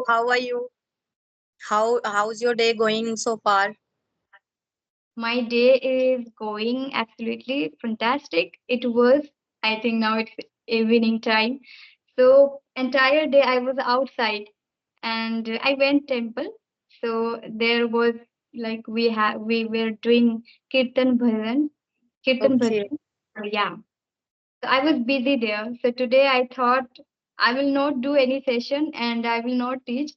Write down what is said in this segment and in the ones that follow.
how are you? How's your day going so far? My day is going absolutely fantastic. It was, I think now it's evening time. So entire day I was outside and I went temple. So there was like we were doing kirtan Okay. bhajan. Yeah. So I was busy there. So today I thought I will not do any session and I will not teach.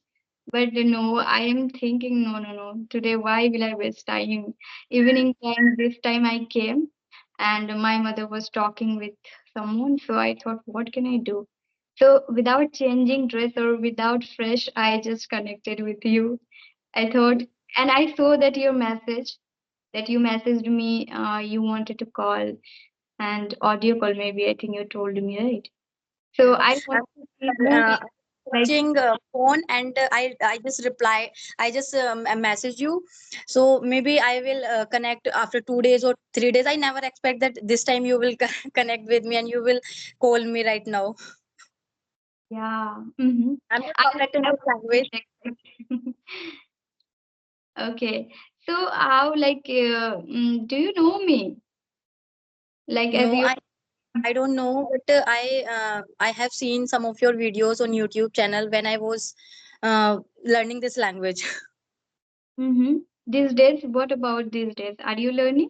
But no, I am thinking, no. Today, why will I waste time? Evening time, this time I came and my mother was talking with someone. So I thought, what can I do? So without changing dress or without fresh, I just connected with you. I thought, and I saw that your message, that you messaged me, you wanted to call and audio call, maybe I think you told me, right? So Yeah. I I'm want to know, uh, like, watching phone and I just reply. I just message you. So maybe I will connect after 2 days or 3 days. I never expect that this time you will connect with me and you will call me right now. yeah. Mm-hmm. I'm just I perfect in I this language. Okay. So how do you know me? Like as No, you I don't know, but I have seen some of your videos on YouTube channel when I was learning this language. mm-hmm. These days, what about these days? Are you learning?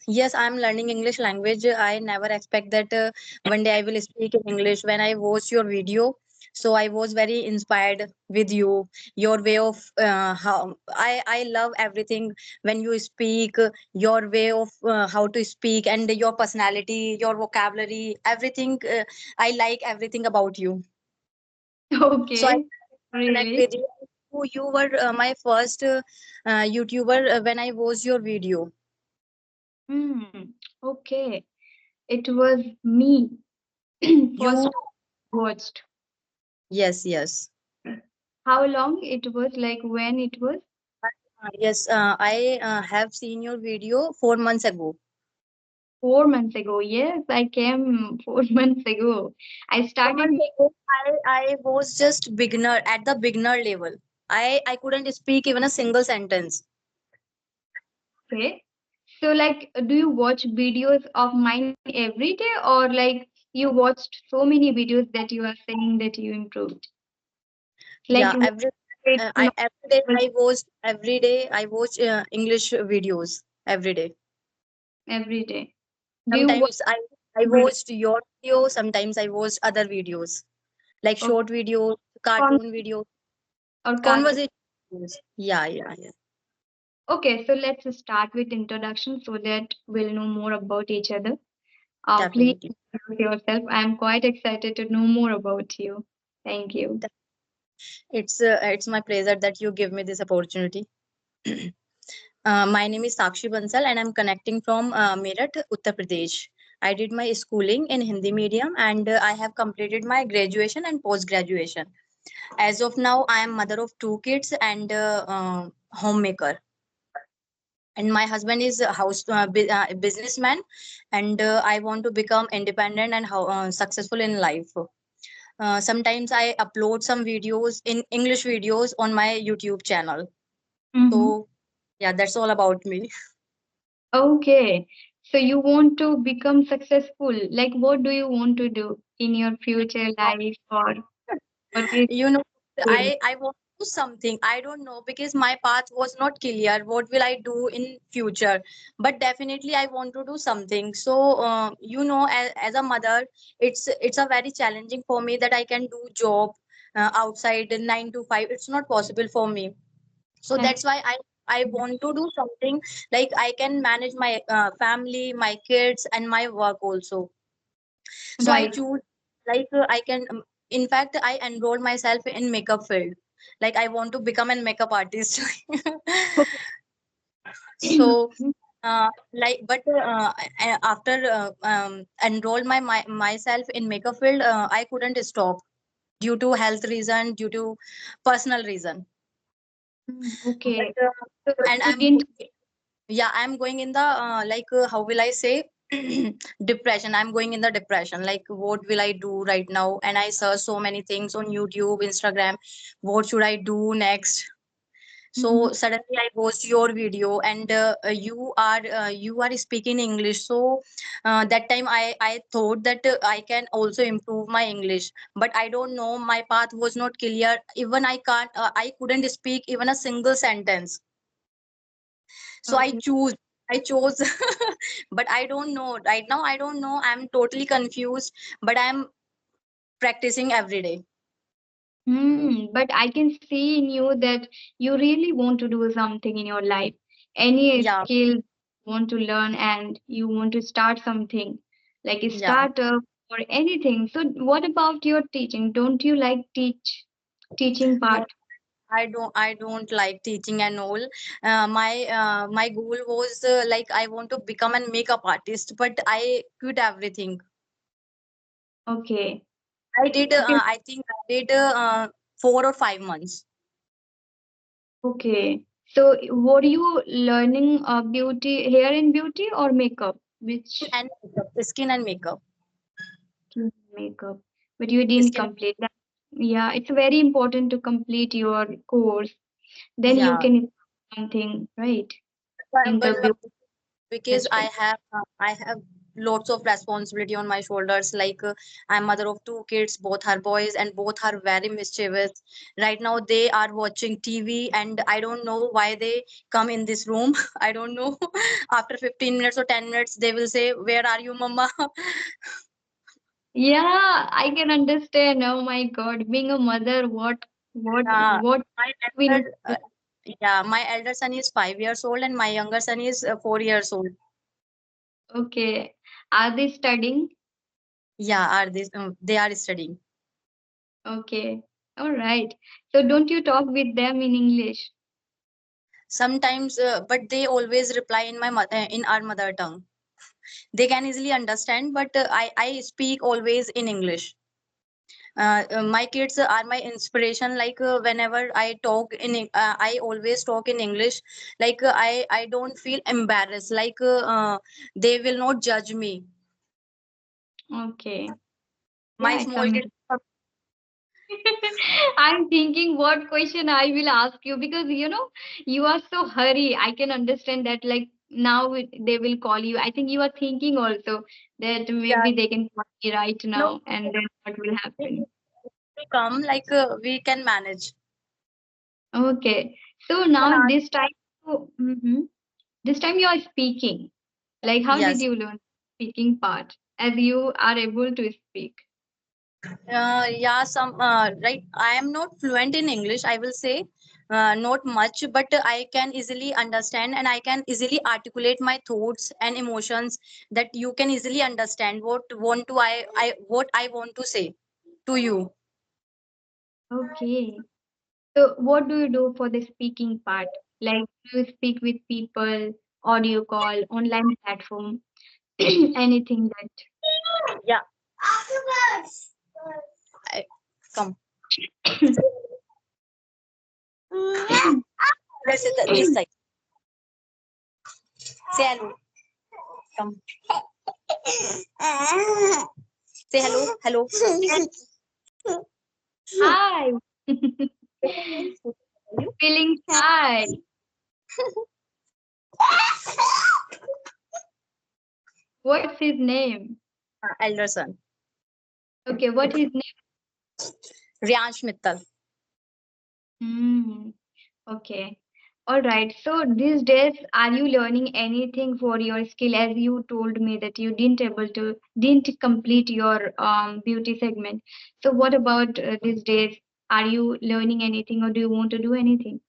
Yes, I'm learning English language. I never expect that one day I will speak in English. When I watched your video, so I was very inspired with you. Your way of how I love everything when you speak. Your way of how to speak and your personality, your vocabulary, everything. I like everything about you. So I Okay. connect Really? with you. You were my first YouTuber when I watched your video. Hmm. Okay. It was me You first watched. yes, yes. How long it was? Like when it was? Yes, I have seen your video 4 months ago. 4 months ago. Yes, I came 4 months ago. I Four started. months ago, I was just beginner at the beginner level. I couldn't speak even a single sentence. Okay. So, like, do you watch videos of mine every day, or like you watched so many videos that you are saying that you improved? Like, Yeah, you watch every day I watch English videos every day. every day. Do you watch Sometimes I video watched your video. Sometimes I watched other videos like or short videos, con cartoon videos, or cartoon? conversation videos. Yeah, yeah, yeah. Okay, so let's start with introduction so that we'll know more about each other. Please Definitely. introduce yourself. I'm quite excited to know more about you. Thank you. It's my pleasure that you give me this opportunity. My name is Sakshi Bansal and I'm connecting from Meerut, Uttar Pradesh. I did my schooling in Hindi medium and I have completed my graduation and post graduation. As of now, I am mother of two kids and homemaker. And my husband is a businessman, and I want to become independent and successful in life. Sometimes I upload some videos in English videos on my YouTube channel. Mm-hmm. So yeah, that's all about me. Okay. So you want to become successful. Like, what do you want to do in your future life, or what is You know, going? I want to do something. I don't know because my path was not clear. What will I do in future? But definitely I want to do something. So as a mother, it's a very challenging for me that I can do job outside 9 to 5. It's not possible for me. So Ab- that's why I want to do something like I can manage my family, my kids, and my work also. So I Right. choose like I can in fact I enrolled myself in makeup field. Like I want to become a makeup artist. So like but after enroll myself in makeup field, I couldn't stop due to health reason, due to personal reason. Okay. But So and you didn't. I'm going in the how will I say? depression. I'm going in the depression. Like, what will I do right now? And I search so many things on YouTube, Instagram. What should I do next? So suddenly I watched your video, and you are speaking English. So that time I thought that I can also improve my English, but I don't know. My path was not clear. Even I couldn't speak even a single sentence. So Okay. I chose, but I don't know right now. I don't know. I'm totally confused, but I'm practicing every day. But I can see in you that you really want to do something in your life. Any Yeah, skill you want to learn and you want to start something like a yeah. startup or anything. So what about your teaching? Don't you like teaching No, part? I don't like teaching and all. My goal was like I want to become a makeup artist, but I quit everything. Okay. I did. Okay. I think I did 4 or 5 months. Okay. So were you learning beauty, hair and beauty or makeup? Which And makeup, skin and makeup. makeup? But you didn't Skin. complete that. Yeah, it's very important to complete your course. Then you Yeah. can start something, right? In But the beauty because industry. I have lots of responsibility on my shoulders. Like I'm mother of two kids, both are boys, and both are very mischievous. Right now they are watching TV, and I don't know why they come in this room. I don't know. After 15 minutes or 10 minutes they will say, where are you, mama? Yeah, I can understand. Oh my God, being a mother, uh, what my we need elder to do. yeah, my elder son is 5 years old and my younger son is 4 years old. Okay. Are they studying? Yeah, are this they are studying. Okay. All right. So don't you talk with them in English? Sometimes but they always reply in in our mother tongue. They can easily understand, but I speak always in English. My kids are my inspiration. Like whenever I talk I always talk in English. Like I don't feel embarrassed. Like they will not judge me. Okay. My Yeah, it's small kids. amazing. I'm thinking what question I will ask you because you are so hurry. I can understand that like now they will call you. I think you are thinking also that Yeah, maybe they can call me right no, now and then what will if happen. they come, like we can manage. Okay. So Can now ask. this time you are speaking. Like how did Yes. you learn speaking part as you are able to speak? Yeah, some right. I am not fluent in English, I will say, not much, but I can easily understand and I can easily articulate my thoughts and emotions, that you can easily understand what I want to say to you. Okay. So what do you do for the speaking part? Like do you speak with people, audio call, online platform, anything that Yeah, I, come. Let's say this side. Say hello. Come. Say hello. Hello. Hi, You? feeling shy. What's his name? Elder son. Okay, what his name? Ryansh Mittal. Hmm. Okay. All right. So these days, are you learning anything for your skill? As you told me that you didn't complete your beauty segment. So what about these days? Are you learning anything or do you want to do anything?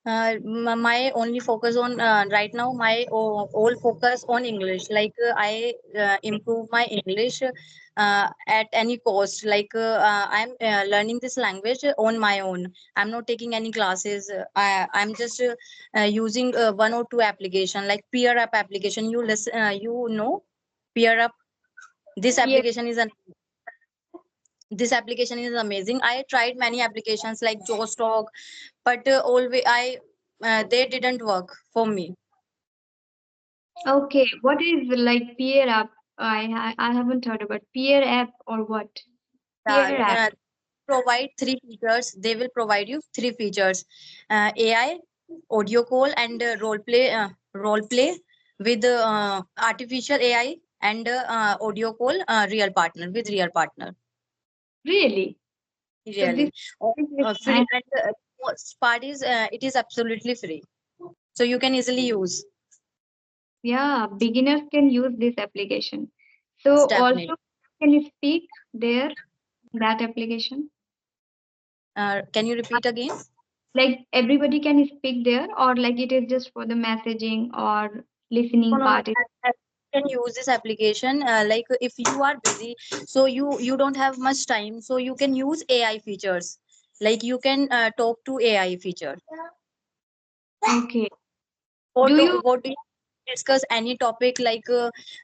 My only focus on right now, my whole focus on English. Like I improve my English at any cost. Like I'm learning this language on my own. I'm not taking any classes. I'm just using one or two application, like Peer Up application. You listen, you know Peer Up. This Yes. application is this application is amazing. I tried many applications like Jostock, but always I they didn't work for me. Okay, what is like peer app? I haven't heard about peer app or what? Peer app. Provide three features. They will provide you three features: AI, audio call, and role play with artificial AI, and audio call real partner with real partner. Really? So this Really, free, and and most part is it is absolutely free, so you can easily use. yeah, beginners can use this application. Yes, So definitely. also can you speak there in that application? Can you repeat again? Like everybody can speak there, or like it is just for the messaging or No, listening no, no. part? You can use this application. Like if you are busy, so you don't have much time, so you can use AI features. Like you can talk to AI feature. Okay. What Do do, you what do you discuss any topic, like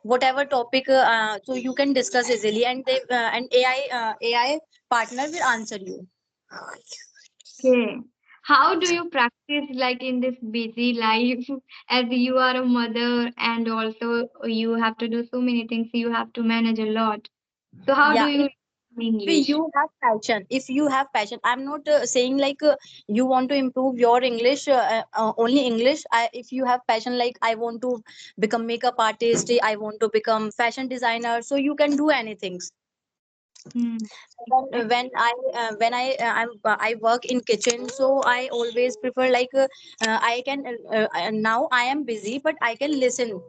whatever topic, so you can discuss easily, and they and AI partner will answer you. okay? How do you practice like in this busy life as you are a mother and also you have to do so many things, you have to manage a lot. So how do Yeah, you learn if English? you have passion, if you have passion, I'm not saying like you want to improve your English, only English. If you have passion, like I want to become makeup artist, I want to become fashion designer, so you can do anything. Hmm. When I work in kitchen, so I always prefer like I can now I am busy, but I can listen.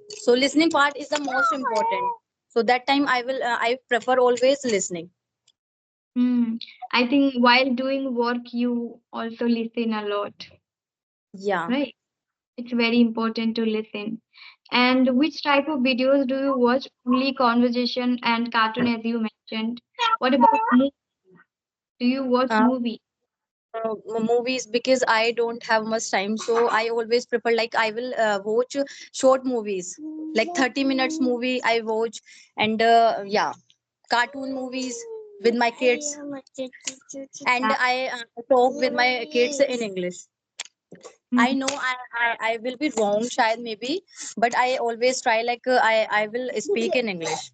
So listening part is the most important. So that time I prefer always listening. Hmm. I think while doing work, you also listen a lot, Yeah. right? It's very important to listen. And which type of videos do you watch? Only conversation and cartoon, as you mentioned. What about movie? Do you watch uh, movie? Movies, because I don't have much time, so I always prefer like I will watch short movies, like 30 minutes movie I watch, and yeah, cartoon movies with my kids, and Yeah. I talk with my kids in English. Hmm. I know I will be wrong, child, maybe, but I always try like I will speak in English.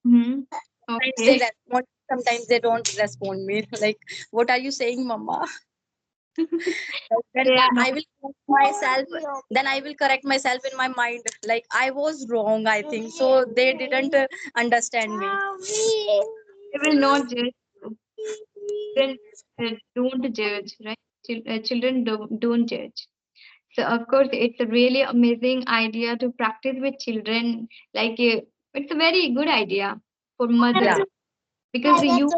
Hmm. Sometimes they Okay. respond, sometimes they don't respond me. Like, what are you saying, Mama? Then They are not. I will correct myself. Then I will correct myself in my mind. Like I was wrong, I think. So they didn't understand me. They will not judge you. Children don't judge, right? Children don't judge. So of course, it's a really amazing idea to practice with children. Like it's a very good idea for Yeah. mothers because you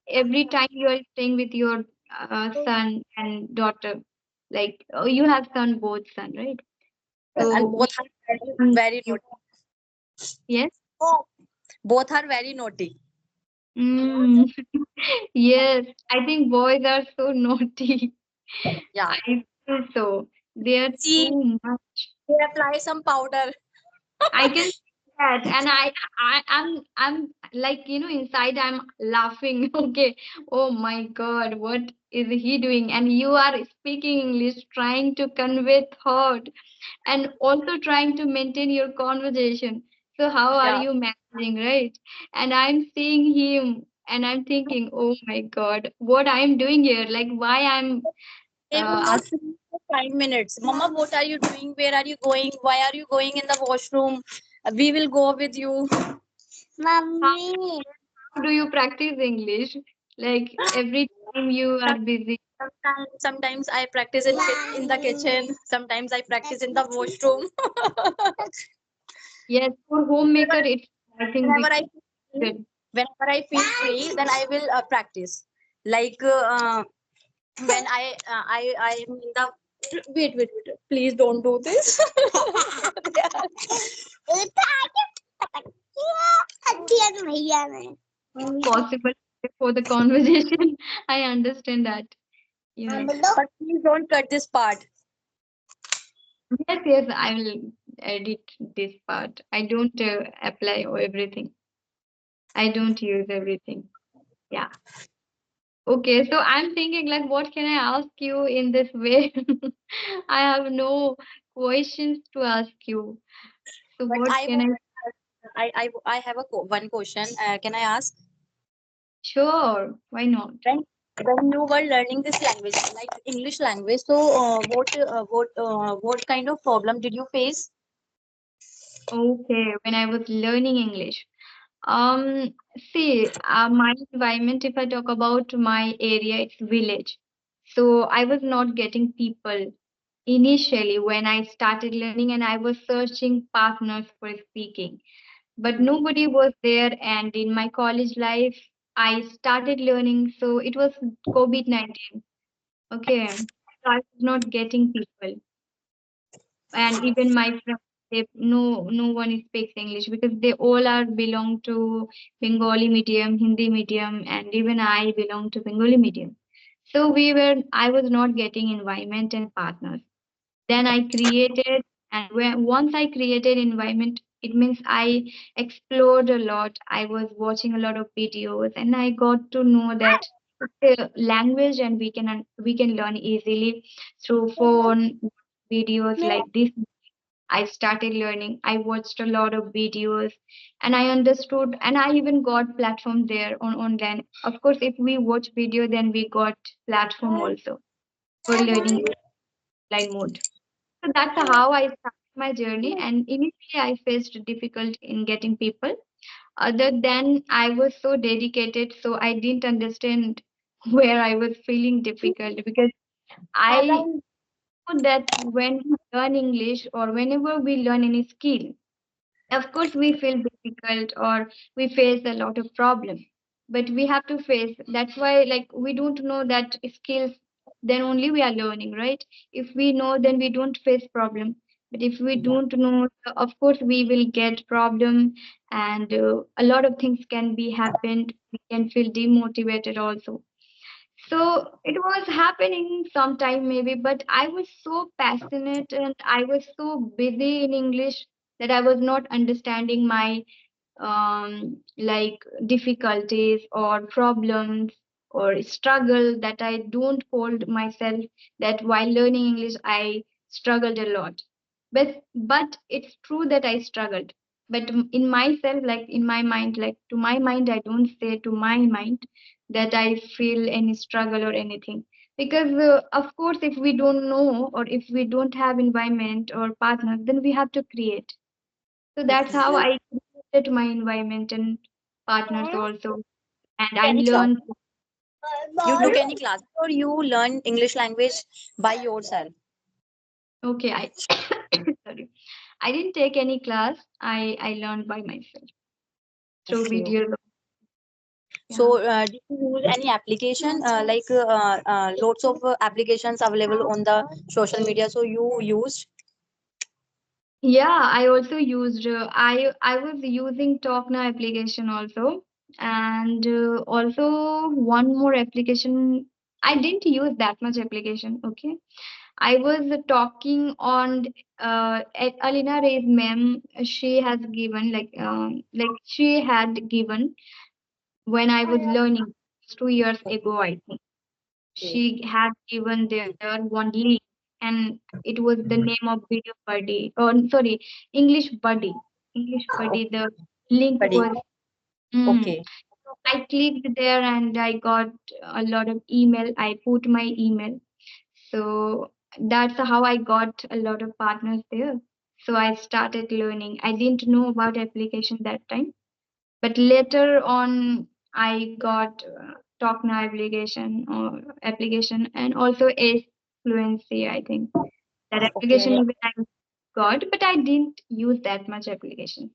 every time you are staying with your son and daughter, like you have son both son, right? And So both are very you naughty. yes. Both are very naughty. Mm. Yes, I think boys are so naughty. Yeah. I feel so. They are See, too much. they apply some powder. I can see that, and I'm like inside I'm laughing. Okay, oh my God, what is he doing? And you are speaking English, trying to convey thought, and also trying to maintain your conversation. So how are Yeah. you managing, right? And I'm seeing him, and I'm thinking, oh my God, what I'm doing here? Like why I'm They will not asking. finish for 5 minutes. Mama, what are you doing? Where are you going? Why are you going in the washroom? We will go with you. Mommy. How do you practice English? Like every time you are busy. Sometimes I practice in the kitchen. Sometimes I practice in the washroom. Yes, for homemaker, it's I think whenever we I feel, good. whenever I feel free, then I will practice. Like when I am in the wait. Please don't do this. Possible for the conversation. I understand that. Yes. But please don't cut this part. Yes, yes, I will edit this part. I don't apply everything. I don't use everything. Yeah. Okay, so I'm thinking like what can I ask you in this way? I have no questions to ask you. So But what I can would, I? I have one question. Can I ask? Sure, why not? When you were learning this language, like English language, so what kind of problem did you face? Okay, when I was learning English. See, my environment, if I talk about my area, it's village. So I was not getting people initially when I started learning, and I was searching partners for speaking. But nobody was there, and in my college life, I started learning. So it was COVID-19. Okay. So I was not getting people. And even my friends, no one speaks English because they all are belong to Bengali medium, Hindi medium, and even I belong to Bengali medium. So I was not getting environment and partners. Then I created, and once I created environment, it means I explored a lot. I was watching a lot of videos, and I got to know that it's a language, and we can learn easily through phone videos like this. I started learning. I watched a lot of videos, and I understood, and I even got platform there on online. Of course, if we watch video, then we got platform also for learning online mode. So that's how I started my journey. And initially, I faced difficult in getting people. Other than I was so dedicated, so I didn't understand where I was feeling difficult because I know that when we learn English or whenever we learn any skill, of course we feel difficult or we face a lot of problem, but we have to face. That's why, like, we don't know that skills, then only we are learning, right? If we know, then we don't face problem. But if we Yeah. don't know, of course we will get problem, and a lot of things can be happened. We can feel demotivated also. So it was happening sometime maybe, but I was so passionate and I was so busy in English that I was not understanding my like difficulties or problems or struggle, that I don't hold myself that while learning English I struggled a lot. But it's true that I struggled. But in myself, like in my mind, like to my mind, I don't say to my mind that I feel any struggle or anything. Because of course, if we don't know or if we don't have environment or partners, then we have to create. So that's how I created my environment and partners also. And I Any class? learned, You took sorry? any classes or you learn English language by yourself? Okay, I sorry. I didn't take any class. I learned by myself through Okay. videos. Yeah. So, did you use any application lots of applications available on the social media? So you used. Yeah, I also used I was using Talkna application also, and also one more application. I didn't use that much application. Okay, I was talking on Alina Ray's ma'am. She has given like she had given when I was learning 2 years ago. I think she had given there one link, and it was the name of Video Buddy. Oh, sorry, English Buddy. English Buddy. The link Buddy. was. Mm. Okay. So I clicked there and I got a lot of email. I put my email. So that's how I got a lot of partners there. So I started learning. I didn't know about application that time, but later on I got Talkna application and also Ace Fluency. I think that application Okay. even I got, but I didn't use that much application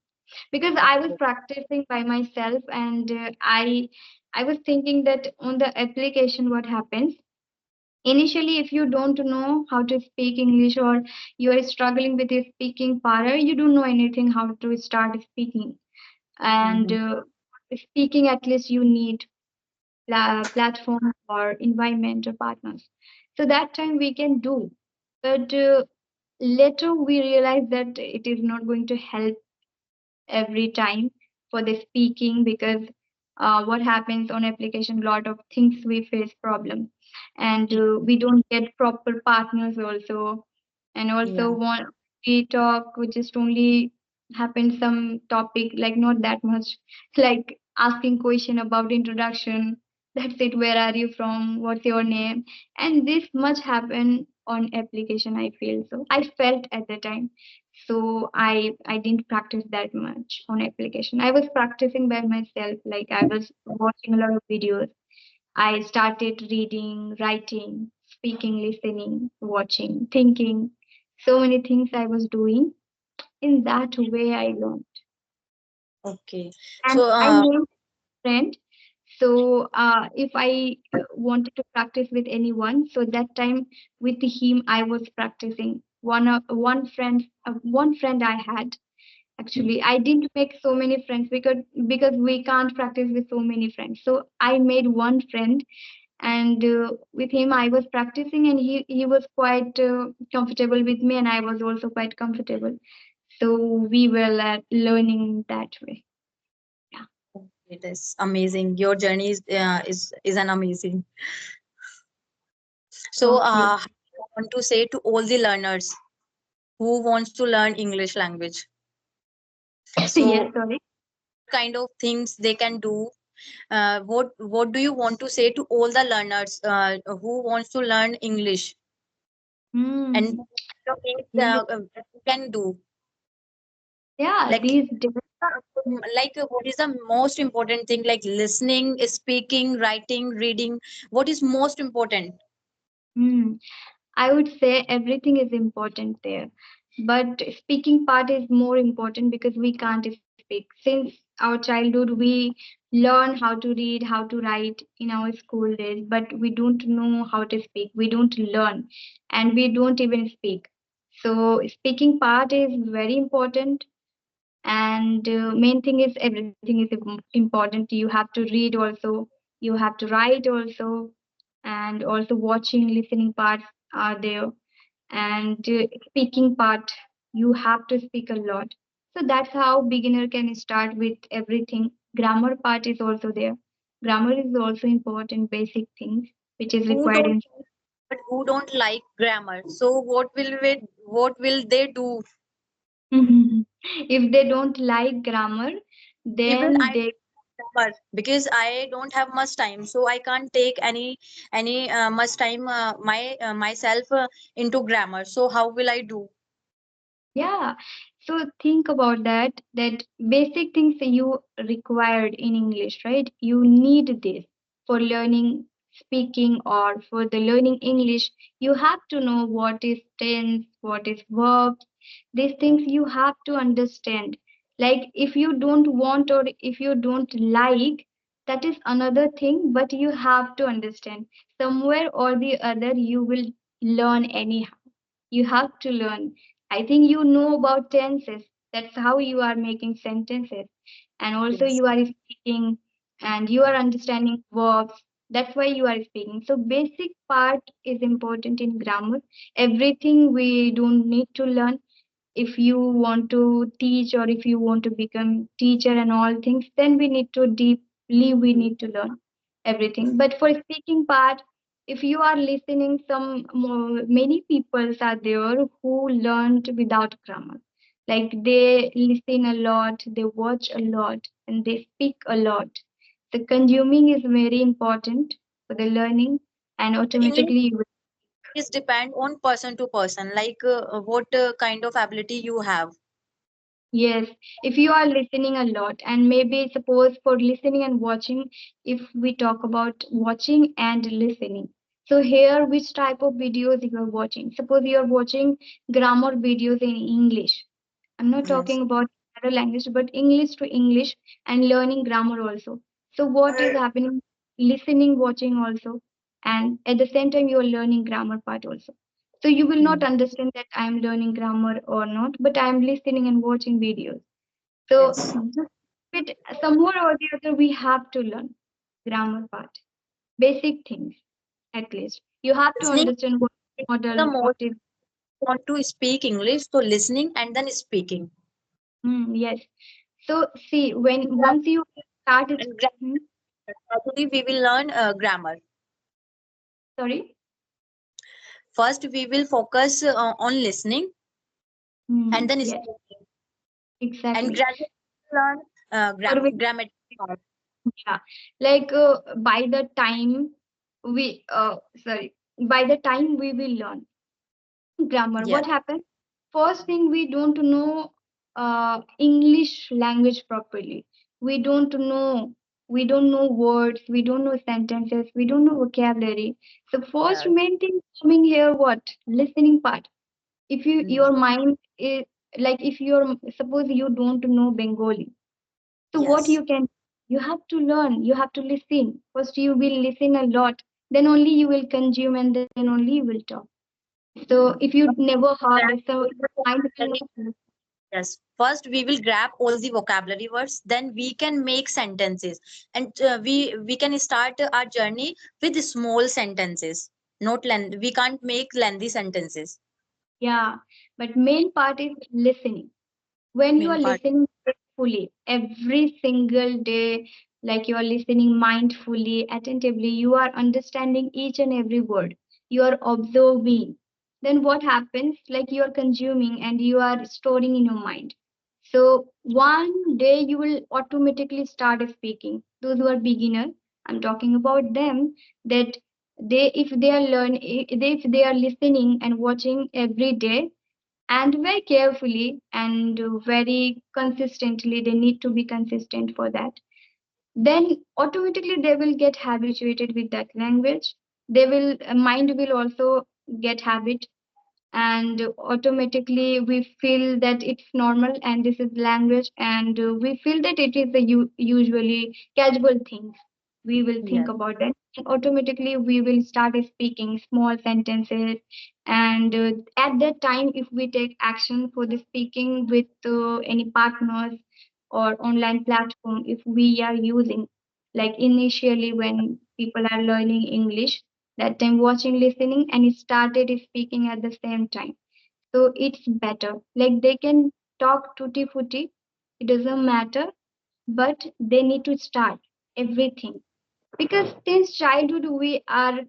because I was practicing by myself, and I was thinking that on the application what happens initially, if you don't know how to speak English or you are struggling with your speaking power, you don't know anything how to start speaking. And Mhm. speaking, at least you need platform or environment or partners. So that time we can do, but later we realize that it is not going to help every time for the speaking, because what happens on application, lot of things we face problem, and we don't get proper partners also. And also Yeah. one we talk, we just only happen some topic, like not that much, like asking question about introduction. That's it. Where are you from? What's your name? And this much happen on application, I feel. So I felt at the time. So I didn't practice that much on application. I was practicing by myself. Like I was watching a lot of videos. I started reading, writing, speaking, listening, watching, thinking. So many things I was doing. In that way, I learned. Okay. And So I made friend. So if I wanted to practice with anyone, so that time with him I was practicing. One friend I had. Actually, I didn't make so many friends because we can't practice with so many friends. So I made one friend, and with him I was practicing, and he was quite comfortable with me, and I was also quite comfortable. So we were learning that way. Yeah. it is amazing. Your journey is an amazing. So Okay. I want to say to all the learners who wants to learn English language. Yes, So sorry. kind of things they can do. What do you want to say to all the learners who wants to learn English, and Hmm. what kind of things Yes. you can do? Yeah, Like these days. what is the most important thing, like listening, speaking, writing, reading? What is most important? Hmm. I would say everything is important there, but speaking part is more important because we can't speak. Since our childhood, we learn how to read, how to write in our school days, but we don't know how to speak. We don't learn, and we don't even speak. So speaking part is very important, and main thing is everything is important. You have to read also, you have to write also, and also watching, listening parts are there, and speaking part, you have to speak a lot. So that's how beginner can start with everything. Grammar part is also there. Grammar is also important, basic things which is Who required don't, in. but who don't like grammar? So what will they do? If they don't like grammar, Even then I they. grammar because I don't have much time, so I can't take any much time myself into grammar. So how will I do? Yeah. So think about that basic things that you required in English, right? You need this for learning speaking or for the learning English. You have to know what is tense, what is verbs. These things you have to understand. Like if you don't want or if you don't like, that is another thing, but you have to understand. Somewhere or the other, you will learn anyhow. You have to learn. I think you know about tenses. That's how you are making sentences. And also Yes. you are speaking and you are understanding verbs. That's why you are speaking. So basic part is important in grammar. Everything we don't need to learn. If you want to teach or if you want to become teacher and all things, then we need to deeply we need to learn everything. But for speaking part, if you are listening, some more, many people are there who learned without grammar. Like they listen a lot, they watch a lot, and they speak a lot. The consuming is very important for the learning, and English automatically you will. is depend on person to person, like what kind of ability you have. Yes, if you are listening a lot, and maybe suppose for listening and watching, if we talk about watching and listening. So here, which type of videos you are watching? Suppose you are watching grammar videos in English. I'm not Yes. talking about other language, but English to English and learning grammar also. So what is happening? Listening, watching also, and at the same time you are learning grammar part also. So you will not Mm. understand that I am learning grammar or not, but I am listening and watching videos. So Yes. just with somewhere or the other we have to learn grammar part, basic things at least. You have to Listening understand what is the model, what most is. want to speak English, so listening and then speaking. Yes. So see, when once you start it, And hmm, gradually we will learn grammar. sorry. first we will focus on listening and then Yes, speaking, and exactly. gradually learn Or we, grammatical part. yeah, like by the time we sorry, by the time we will learn grammar, Yes, what happens? First thing, we don't know English language properly. We don't know. We don't know words. We don't know sentences. We don't know vocabulary. So first yes, main thing coming here, what? Listening part. If you yes, your mind is like, if you're, suppose you don't know Bengali, so what yes, you can, you have to learn. You have to listen. First you will listen a lot. Then only you will consume, and then only you will talk. So if you never heard, grab so all your the mind will vocabulary. not. Yes, first we will grab all the vocabulary words, then we can make sentences, and we can start our journey with small sentences. Not length. We can't make lengthy sentences. Yeah, but main part is listening. When you are Main part. listening fully every single day, like you are listening mindfully, attentively, you are understanding each and every word. You are observing. Then what happens? Like you are consuming and you are storing in your mind. So one day you will automatically start speaking. Those who are beginners, I'm talking about them, that they, if they are if they are listening and watching every day and very carefully and very consistently, they need to be consistent for that, then automatically they will get habituated with that language. They will mind will also get habit, and automatically we feel that it's normal and this is language, and we feel that it is the usually casual things. We will think Yes, about that, and automatically we will start speaking small sentences. And at that time, if we take action for the speaking with any partners or online platform, if we are using, like initially when people are learning English, that time watching, listening, and started speaking at the same time, so it's better. Like they can talk tutti frutti, it doesn't matter, but they need to start everything, because since childhood we are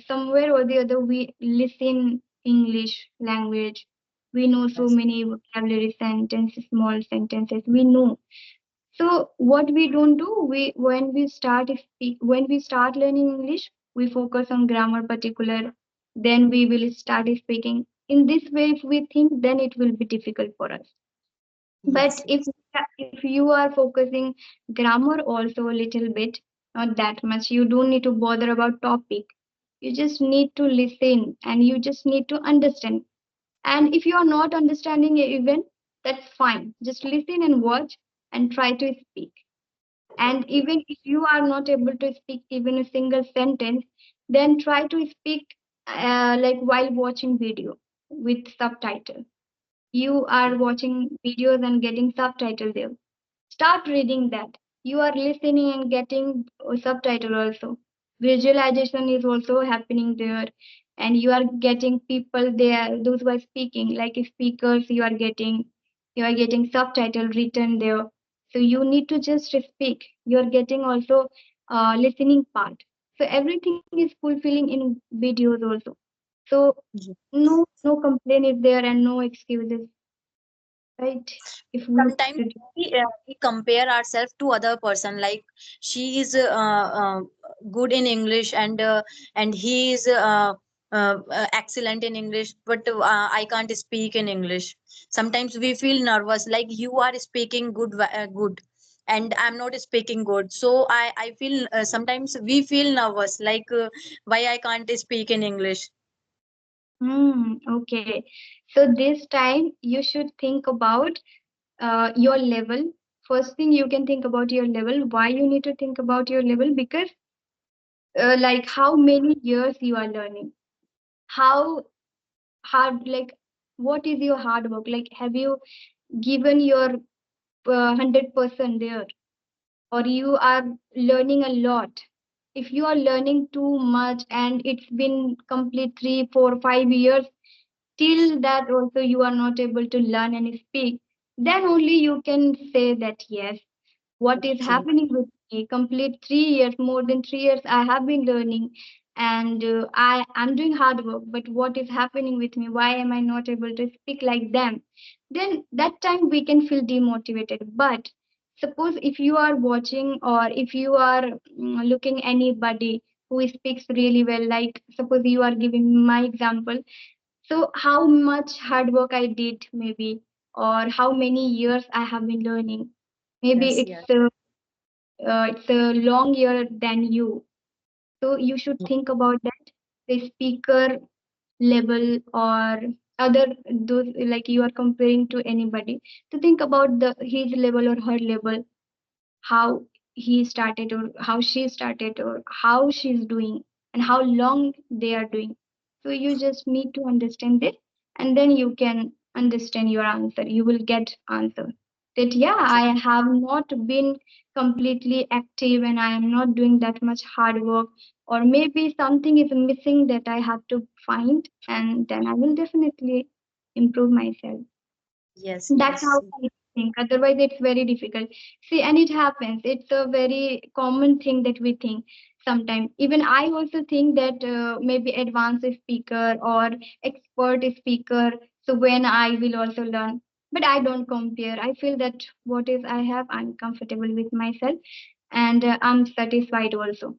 somewhere or the other we listen English language. We know so yes, many vocabulary sentences, small sentences. We know, so what we don't do, we when we start learning English, we focus on grammar particular, then we will start speaking. In this way, if we think, then it will be difficult for us. But yes, yes, if you are focusing grammar also a little bit, not that much, you don't need to bother about topic. You just need to listen and you just need to understand. And if you are not understanding even, that's fine. Just listen and watch and try to speak. And even if you are not able to speak even a single sentence, then try to speak like while watching video with subtitle. You are watching videos and getting subtitle there. Start reading that. You are listening and getting subtitle also. Visualization is also happening there, and you are getting people there. Those who are speaking, like speakers, you are getting subtitle written there. So you need to just speak. You are getting also listening part. So everything is fulfilling in videos also. So yes. no complaint is there and no excuses, right? If we Sometimes we compare ourselves to other person, like she is good in English, and he is excellent in English, but I can't speak in English. Sometimes we feel nervous, like you are speaking good, and I'm not speaking good, so I feel sometimes we feel nervous, like why I can't speak in English. Okay. So this time you should think about your level. First thing you can think about your level. Why you need to think about your level? Because like how many years you are learning, how hard, like what is your hard work? Like have you given your 100% there, or you are learning a lot? If you are learning too much and it's been complete 3, 4, 5 years, till that also you are not able to learn and speak, then only you can say that yes, what is Okay. happening with me? Complete 3 years, more than 3 years, I have been learning. and I'm doing hard work, but what is happening with me? Why am I not able to speak like them? Then that time we can feel demotivated. But suppose if you are watching, or if you are looking anybody who speaks really well, like suppose you are giving my example, so how much hard work I did, maybe, or how many years I have been learning. Maybe Yes, yes, it's a long year than you. So you should think about that. The speaker level, or other those, like you are comparing to anybody. To think about the his level or her level, how he started, or how she started, or how she's doing, and how long they are doing. So you just need to understand this, and then you can understand your answer. You will get answer that, yeah, yes, I have not been completely active, and I am not doing that much hard work, or maybe something is missing that I have to find, and then I will definitely improve myself. yes, That's yes, how I think. Otherwise, it's very difficult. See, and it happens. It's a very common thing that we think sometimes. Even I also think that maybe advanced speaker or expert speaker. So when I will also learn, but I don't compare. I feel that what is I have, I'm comfortable with myself, and I'm satisfied also.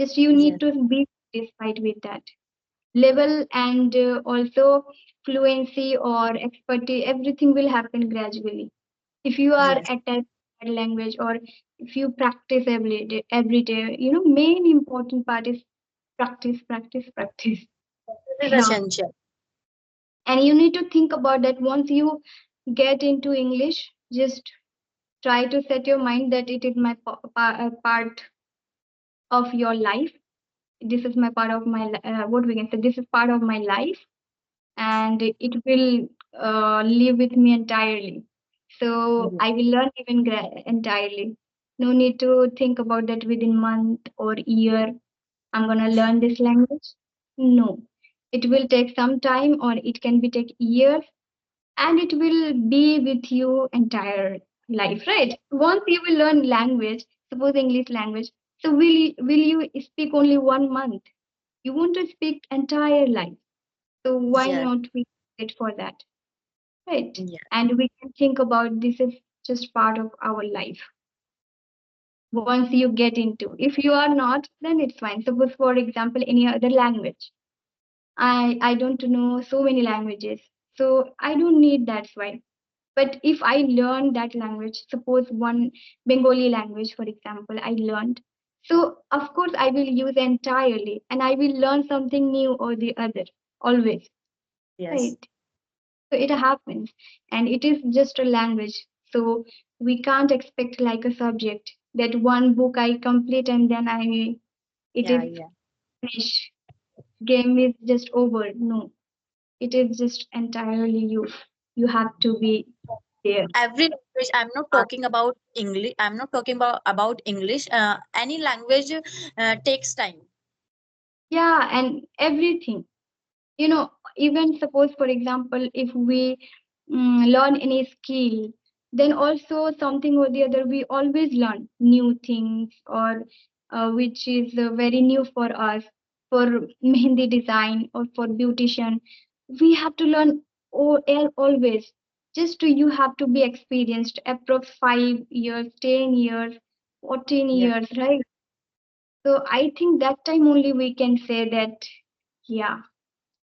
Just you yes, need to be satisfied with that level, and also fluency or expertise, everything will happen gradually if you are yes. attached to that language, or if you practice every day. Main important part is practice, practice, practice. This is Yeah. essential. And you need to think about that. Once you get into English, just try to set your mind that it is my part of your life. This is my part of my what we can say, this is part of my life, and it will live with me entirely. So Yes, I will learn even entirely. No need to think about that within month or year. I'm gonna learn this language. No, it will take some time, or it can be take years, and it will be with you entire life, right? Once you will learn language, suppose English language, so will you speak only 1 month? You want to speak entire life. So why yes, not we wait for that, right? yes, And we can think about this is just part of our life. Once you get into, if you are not, then it's fine. Suppose, for example, any other language. I don't know so many languages, so I don't need, that's why. But if I learn that language, suppose one Bengali language, for example, I learned. So of course I will use entirely, and I will learn something new or the other always, yes, right? So it happens, and it is just a language. So we can't expect like a subject that one book I complete and then it yeah, is yeah. finished. Game is just over. No, it is just entirely you. You have to be there. Every language, I'm not talking about English, I'm not talking about English, any language takes time. Yeah, and everything. Even suppose, for example, if we learn any skill, then also something or the other, we always learn new things, or which is very new for us. For mehendi design or for beautician, we have to learn always. Just you have to be experienced approx 5 years, 10 years, 14 Yes, years, right? So I think that time only we can say that, yeah,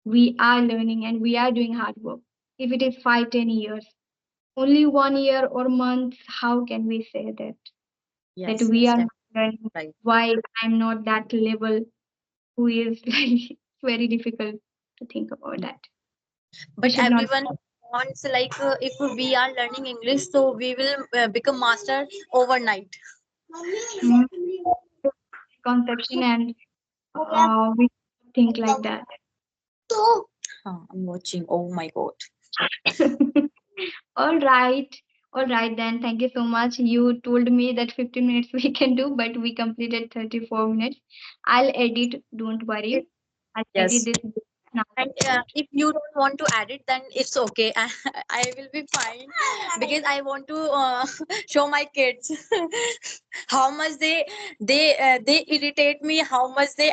we are learning and we are doing hard work. If it is 5, 10 years, only 1 year or month, how can we say that yes, we yes, are not definitely learning? right. Why I'm not that level? Who is like, it's very difficult to think about that. We But should not. everyone wants, like, if we are learning English, so we will become master overnight. Mm, conception, and we think like that. I'm watching. Oh my God. All right. All right, then. Thank you so much. You told me that 15 minutes we can do, but we completed 34 minutes. I'll edit. Don't worry. I'll edit Yes. this now. And if you don't want to add it, then it's okay. I will be fine because I want to show my kids how much they irritate me. How much they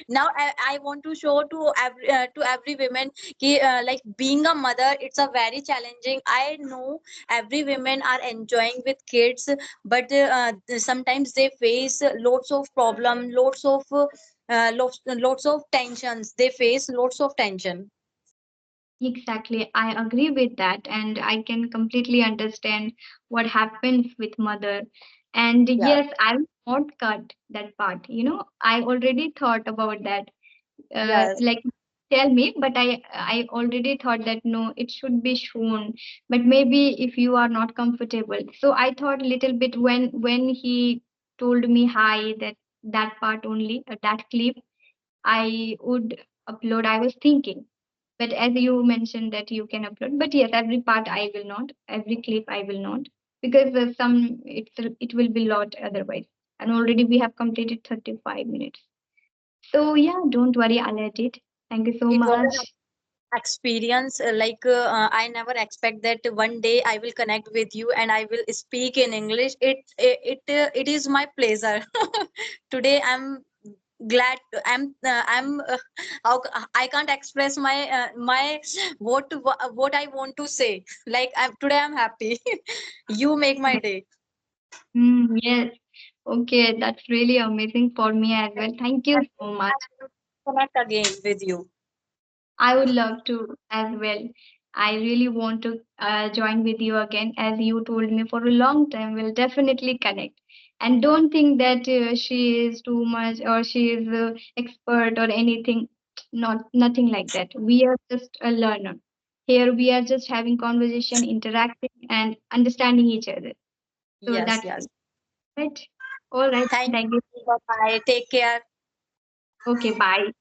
Now I want to show to every woman ki, like being a mother, it's a very challenging. I know every women are enjoying with kids, but sometimes they face lots of problem, lots of tensions. They face lots of tension. Exactly. I agree with that. And I can completely understand what happens with mother. And Yeah. yes, I will not cut that part. I already thought about that. Yes. Like tell me, but I already thought that no, it should be shown. But maybe if you are not comfortable. So I thought little bit when he told me hi, that part only, that clip I would upload. I was thinking. But as you mentioned that you can upload, but yes, every part I will not, every clip I will not, because it will be lot otherwise. And already we have completed 35 minutes. So yeah, don't worry, I'll edit. Thank you so It was much. experience, I never expect that one day I will connect with you and I will speak in English. It is my pleasure. Today glad I'm I can't express my what I want to say. Like today I'm happy. You make my day. Yes. Okay, that's really amazing for me as well. Thank you so much. Connect again with you. I would love to as well. I really want to join with you again, as you told me for a long time. We'll definitely connect. And don't think that she is too much or she is expert or anything. Not nothing like that. We are just a learner. Here we are just having conversation, interacting, and understanding each other. So Yes, that's yes. it. Right. All right. Thank Thank you. you. Bye bye, take care. Okay. Bye.